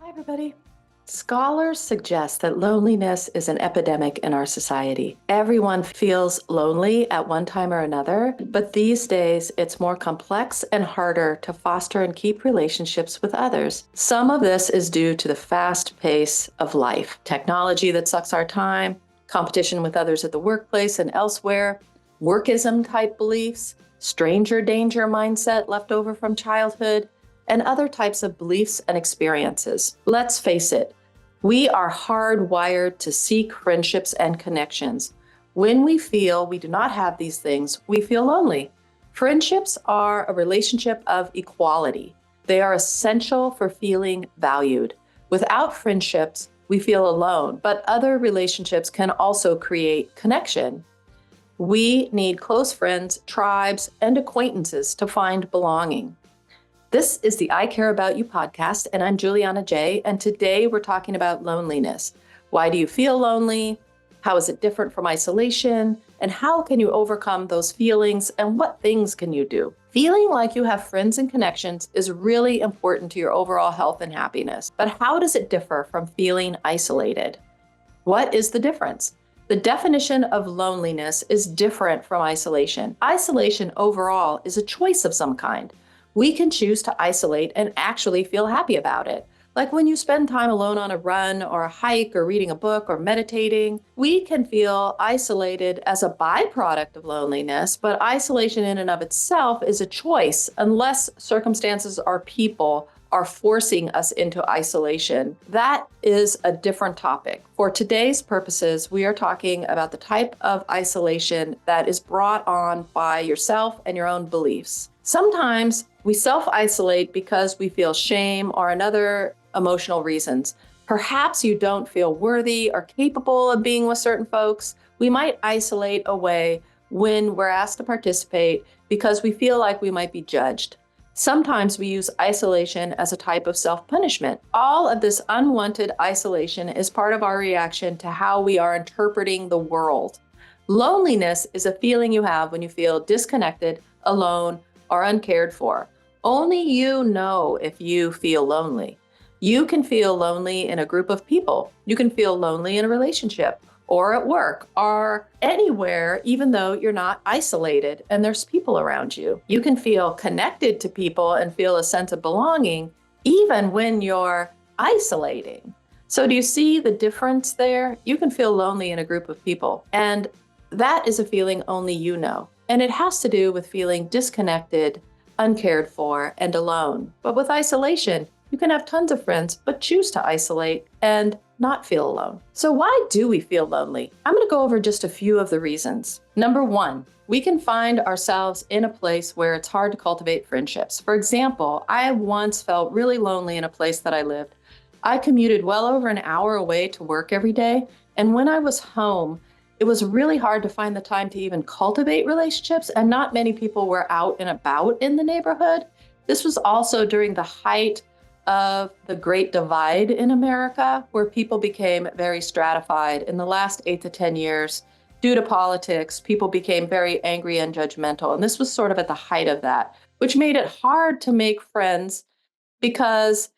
Hi, everybody. Scholars suggest that loneliness is an epidemic in our society. Everyone feels lonely at one time or another, but these days it's more complex and harder to foster and keep relationships with others. Some of this is due to the fast pace of life, technology that sucks our time, competition with others at the workplace and elsewhere, workism type beliefs, stranger danger mindset left over from childhood, and other types of beliefs and experiences. Let's face it, we are hardwired to seek friendships and connections. When we feel we do not have these things, we feel lonely. Friendships are a relationship of equality. They are essential for feeling valued. Without friendships, we feel alone, but other relationships can also create connection. We need close friends, tribes, and acquaintances to find belonging. This is the I Care About You podcast, and I'm Juliana J. And today we're talking about loneliness. Why do you feel lonely? How is it different from isolation? And how can you overcome those feelings? And what things can you do? Feeling like you have friends and connections is really important to your overall health and happiness. But how does it differ from feeling isolated? What is the difference? The definition of loneliness is different from isolation. Isolation overall is a choice of some kind. We can choose to isolate and actually feel happy about it. Like when you spend time alone on a run or a hike or reading a book or meditating, we can feel isolated as a byproduct of loneliness, but isolation in and of itself is a choice unless circumstances or people are forcing us into isolation. That is a different topic. For today's purposes, we are talking about the type of isolation that is brought on by yourself and your own beliefs. Sometimes we self-isolate because we feel shame or another emotional reasons. Perhaps you don't feel worthy or capable of being with certain folks. We might isolate away when we're asked to participate because we feel like we might be judged. Sometimes we use isolation as a type of self-punishment. All of this unwanted isolation is part of our reaction to how we are interpreting the world. Loneliness is a feeling you have when you feel disconnected, alone, or uncared for. Only you know if you feel lonely. You can feel lonely in a group of people. You can feel lonely in a relationship or at work or anywhere, even though you're not isolated and there's people around you. You can feel connected to people and feel a sense of belonging even when you're isolating. So do you see the difference there? You can feel lonely in a group of people, and that is a feeling only you know. And it has to do with feeling disconnected, uncared for, and alone. But with isolation, you can have tons of friends, but choose to isolate and not feel alone. So why do we feel lonely? I'm going to go over just a few of the reasons. Number one, we can find ourselves in a place where it's hard to cultivate friendships. For example, I once felt really lonely in a place that I lived. I commuted well over an hour away to work every day, and when I was home, it was really hard to find the time to even cultivate relationships, and not many people were out and about in the neighborhood. This was also during the height of the Great Divide in America, where people became very stratified. In the last 8 to 10 years, due to politics, people became very angry and judgmental. And this was sort of at the height of that, which made it hard to make friends because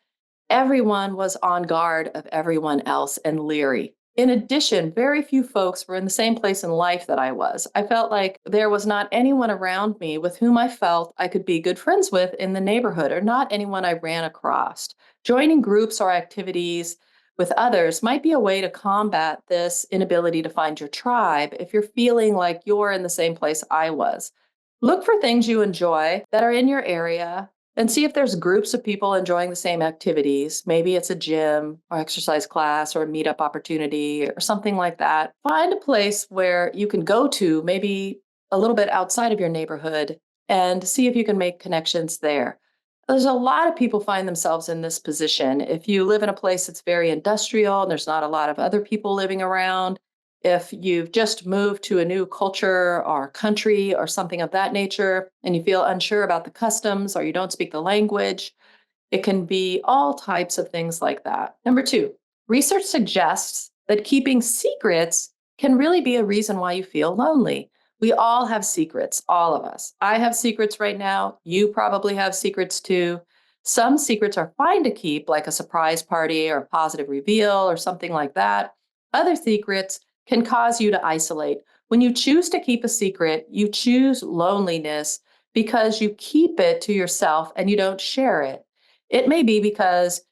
everyone was on guard of everyone else and leery. In addition, very few folks were in the same place in life that I was. I felt like there was not anyone around me with whom I felt I could be good friends with in the neighborhood, or not anyone I ran across. Joining groups or activities with others might be a way to combat this inability to find your tribe if you're feeling like you're in the same place I was. Look for things you enjoy that are in your area and see if there's groups of people enjoying the same activities. Maybe it's a gym or exercise class or a meetup opportunity or something like that. Find a place where you can go to, maybe a little bit outside of your neighborhood, and see if you can make connections there. There's a lot of people find themselves in this position. If you live in a place that's very industrial and there's not a lot of other people living around, if you've just moved to a new culture or country or something of that nature, and you feel unsure about the customs or you don't speak the language, it can be all types of things like that. Number two, research suggests that keeping secrets can really be a reason why you feel lonely. We all have secrets, all of us. I have secrets right now. You probably have secrets too. Some secrets are fine to keep, like a surprise party or a positive reveal or something like that. Other secrets can cause you to isolate. When you choose to keep a secret, you choose loneliness because you keep it to yourself and you don't share it. It may be because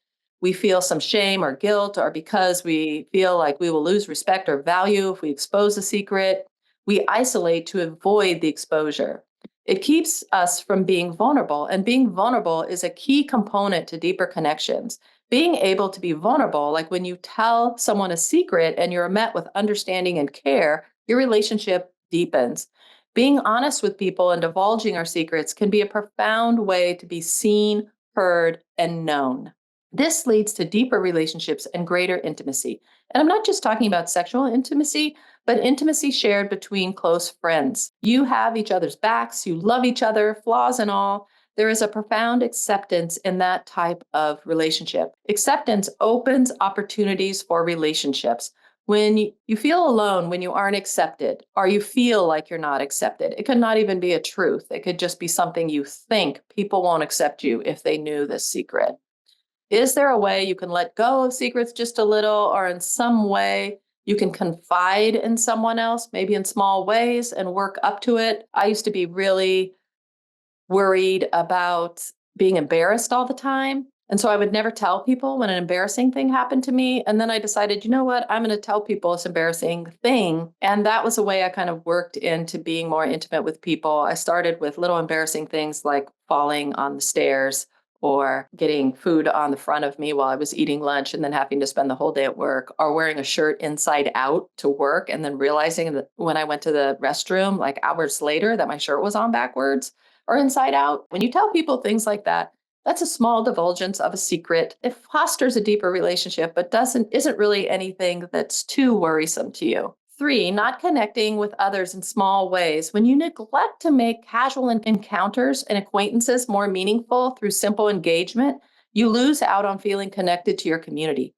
we feel some shame or guilt, or because we feel like we will lose respect or value if we expose a secret. We isolate to avoid the exposure. It keeps us from being vulnerable, and being vulnerable is a key component to deeper connections. Being able to be vulnerable, like when you tell someone a secret and you're met with understanding and care, your relationship deepens. Being honest with people and divulging our secrets can be a profound way to be seen, heard, and known. This leads to deeper relationships and greater intimacy. And I'm not just talking about sexual intimacy, but intimacy shared between close friends. You have each other's backs, you love each other, flaws and all. There is a profound acceptance in that type of relationship. Acceptance opens opportunities for relationships. When you feel alone, when you aren't accepted, or you feel like you're not accepted, it could not even be a truth. It could just be something you think. People won't accept you if they knew this secret. Is there a way you can let go of secrets just a little, or in some way you can confide in someone else, maybe in small ways, and work up to it? I used to be really worried about being embarrassed all the time. And so I would never tell people when an embarrassing thing happened to me. And then I decided, you know what? I'm going to tell people this embarrassing thing. And that was a way I kind of worked into being more intimate with people. I started with little embarrassing things like falling on the stairs or getting food on the front of me while I was eating lunch and then having to spend the whole day at work, or wearing a shirt inside out to work and then realizing that when I went to the restroom, like hours later, that my shirt was on backwards or inside out. When you tell people things like that, that's a small divulgence of a secret. It fosters a deeper relationship, but isn't really anything that's too worrisome to you. 3, not connecting with others in small ways. When you neglect to make casual encounters and acquaintances more meaningful through simple engagement, you lose out on feeling connected to your community.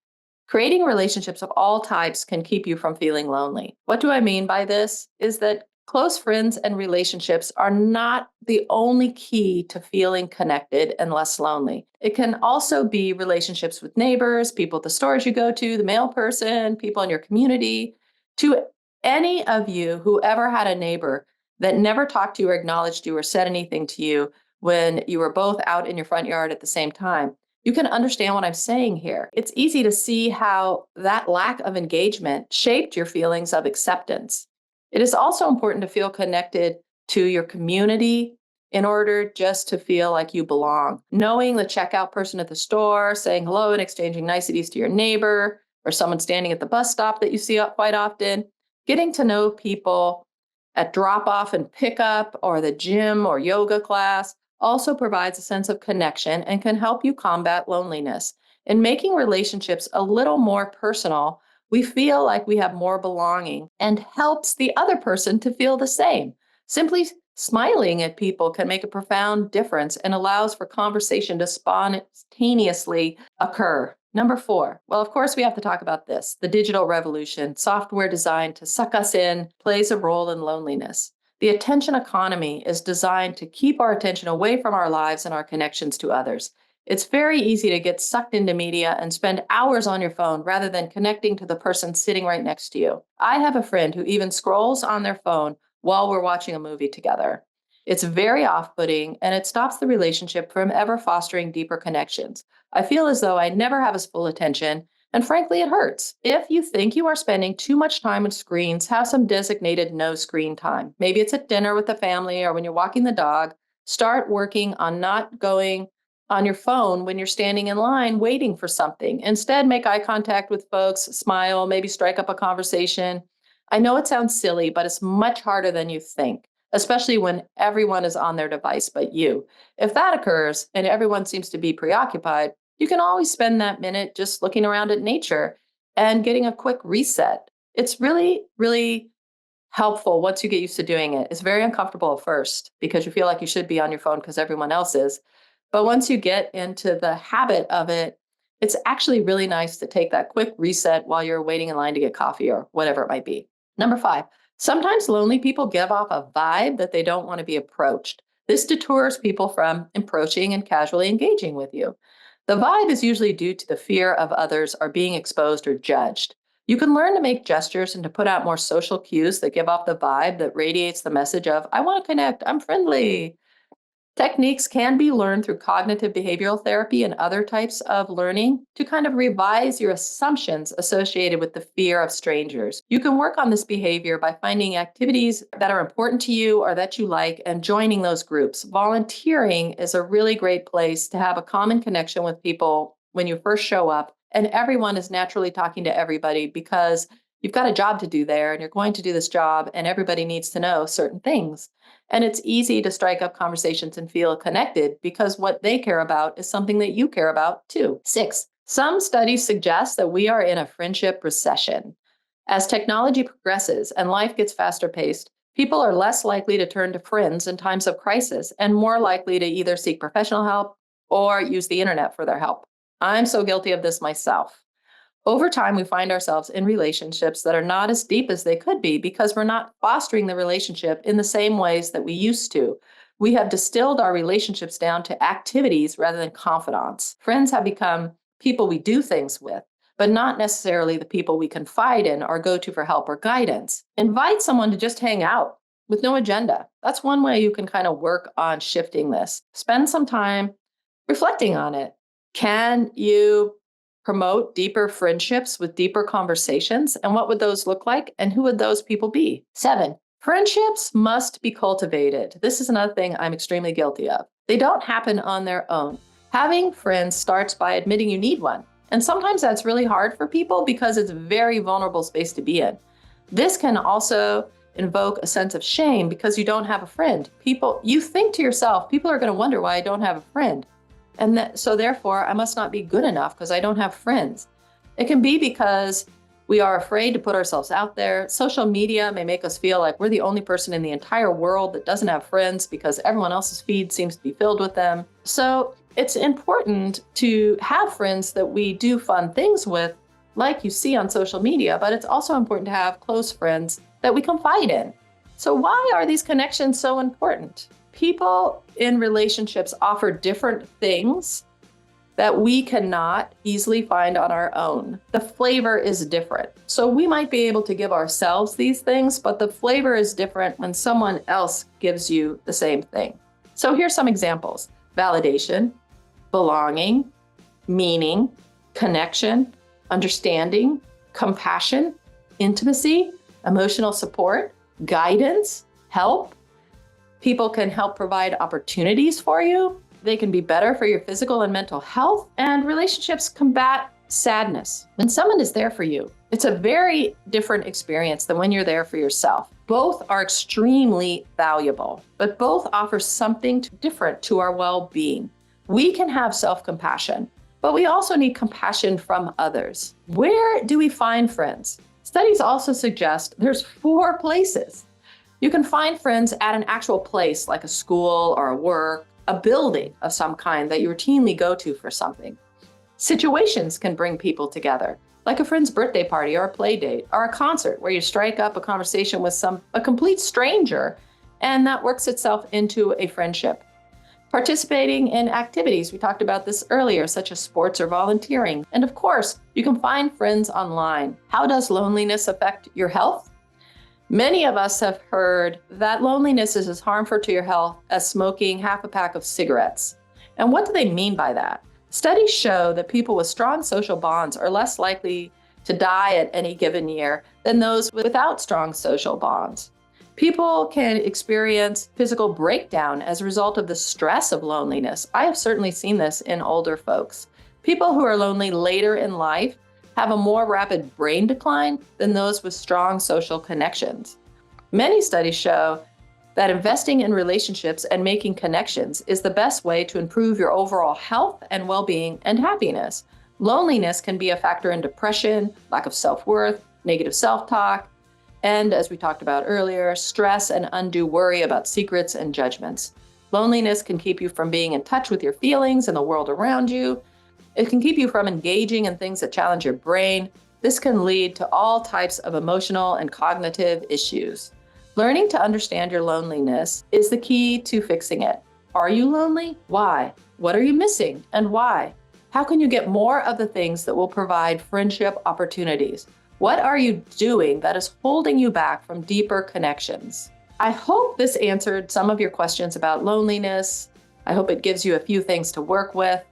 Creating relationships of all types can keep you from feeling lonely. What do I mean by this? Is that close friends and relationships are not the only key to feeling connected and less lonely. It can also be relationships with neighbors, people at the stores you go to, the mail person, people in your community. To any of you who ever had a neighbor that never talked to you or acknowledged you or said anything to you when you were both out in your front yard at the same time, you can understand what I'm saying here. It's easy to see how that lack of engagement shaped your feelings of acceptance. It is also important to feel connected to your community in order just to feel like you belong. Knowing the checkout person at the store, saying hello and exchanging niceties to your neighbor, or someone standing at the bus stop that you see quite often, getting to know people at drop off and pickup, or the gym or yoga class, also provides a sense of connection and can help you combat loneliness. In making relationships a little more personal, we feel like we have more belonging and helps the other person to feel the same. Simply smiling at people can make a profound difference and allows for conversation to spontaneously occur. Number 4, well, of course, we have to talk about this. The digital revolution, software designed to suck us in, plays a role in loneliness. The attention economy is designed to keep our attention away from our lives and our connections to others. It's very easy to get sucked into media and spend hours on your phone rather than connecting to the person sitting right next to you. I have a friend who even scrolls on their phone while we're watching a movie together. It's very off-putting, and it stops the relationship from ever fostering deeper connections. I feel as though I never have his full attention, and frankly, it hurts. If you think you are spending too much time on screens, have some designated no screen time. Maybe it's at dinner with the family or when you're walking the dog. Start working on not going on your phone when you're standing in line waiting for something. Instead, make eye contact with folks, smile, maybe strike up a conversation. I know it sounds silly, but it's much harder than you think, especially when everyone is on their device but you. If that occurs and everyone seems to be preoccupied, you can always spend that minute just looking around at nature and getting a quick reset. It's really, really helpful once you get used to doing it. It's very uncomfortable at first because you feel like you should be on your phone because everyone else is. But once you get into the habit of it, it's actually really nice to take that quick reset while you're waiting in line to get coffee or whatever it might be. Number 5, sometimes lonely people give off a vibe that they don't want to be approached. This deters people from approaching and casually engaging with you. The vibe is usually due to the fear of others are being exposed or judged. You can learn to make gestures and to put out more social cues that give off the vibe that radiates the message of, I want to connect, I'm friendly. Techniques can be learned through cognitive behavioral therapy and other types of learning to kind of revise your assumptions associated with the fear of strangers. You can work on this behavior by finding activities that are important to you or that you like and joining those groups. Volunteering is a really great place to have a common connection with people when you first show up, and everyone is naturally talking to everybody because you've got a job to do there and you're going to do this job, and everybody needs to know certain things. And it's easy to strike up conversations and feel connected because what they care about is something that you care about too. 6, some studies suggest that we are in a friendship recession. As technology progresses and life gets faster paced, people are less likely to turn to friends in times of crisis and more likely to either seek professional help or use the internet for their help. I'm so guilty of this myself. Over time, we find ourselves in relationships that are not as deep as they could be because we're not fostering the relationship in the same ways that we used to. We have distilled our relationships down to activities rather than confidants. Friends have become people we do things with, but not necessarily the people we confide in or go to for help or guidance. Invite someone to just hang out with no agenda. That's one way you can kind of work on shifting this. Spend some time reflecting on it. Can you promote deeper friendships with deeper conversations? And what would those look like? And who would those people be? 7, friendships must be cultivated. This is another thing I'm extremely guilty of. They don't happen on their own. Having friends starts by admitting you need one. And sometimes that's really hard for people because it's a very vulnerable space to be in. This can also invoke a sense of shame because you don't have a friend. You think to yourself, people are going to wonder why I don't have a friend. So therefore, I must not be good enough because I don't have friends. It can be because we are afraid to put ourselves out there. Social media may make us feel like we're the only person in the entire world that doesn't have friends because everyone else's feed seems to be filled with them. So it's important to have friends that we do fun things with, like you see on social media, but it's also important to have close friends that we confide in. So why are these connections so important? People in relationships offer different things that we cannot easily find on our own. The flavor is different. So we might be able to give ourselves these things, but the flavor is different when someone else gives you the same thing. So here's some examples: validation, belonging, meaning, connection, understanding, compassion, intimacy, emotional support, guidance, help. People can help provide opportunities for you. They can be better for your physical and mental health. And relationships combat sadness. When someone is there for you, it's a very different experience than when you're there for yourself. Both are extremely valuable, but both offer something different to our well-being. We can have self-compassion, but we also need compassion from others. Where do we find friends? Studies also suggest there's 4 places. You can find friends at an actual place like a school or a work, a building of some kind that you routinely go to for something. Situations can bring people together, like a friend's birthday party or a play date or a concert where you strike up a conversation with a complete stranger, and that works itself into a friendship. Participating in activities, we talked about this earlier, such as sports or volunteering. And of course, you can find friends online. How does loneliness affect your health? Many of us have heard that loneliness is as harmful to your health as smoking half a pack of cigarettes. And what do they mean by that? Studies show that people with strong social bonds are less likely to die at any given year than those without strong social bonds. People can experience physical breakdown as a result of the stress of loneliness. I have certainly seen this in older folks. People who are lonely later in life have a more rapid brain decline than those with strong social connections. Many studies show that investing in relationships and making connections is the best way to improve your overall health and well-being and happiness. Loneliness can be a factor in depression, lack of self-worth, negative self-talk, and as we talked about earlier, stress and undue worry about secrets and judgments. Loneliness can keep you from being in touch with your feelings and the world around you. It can keep you from engaging in things that challenge your brain. This can lead to all types of emotional and cognitive issues. Learning to understand your loneliness is the key to fixing it. Are you lonely? Why? What are you missing and why? How can you get more of the things that will provide friendship opportunities? What are you doing that is holding you back from deeper connections? I hope this answered some of your questions about loneliness. I hope it gives you a few things to work with.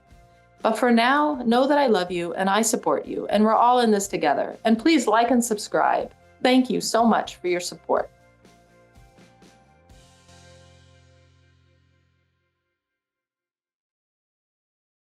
But for now, know that I love you and I support you, and we're all in this together. And please like and subscribe. Thank you so much for your support.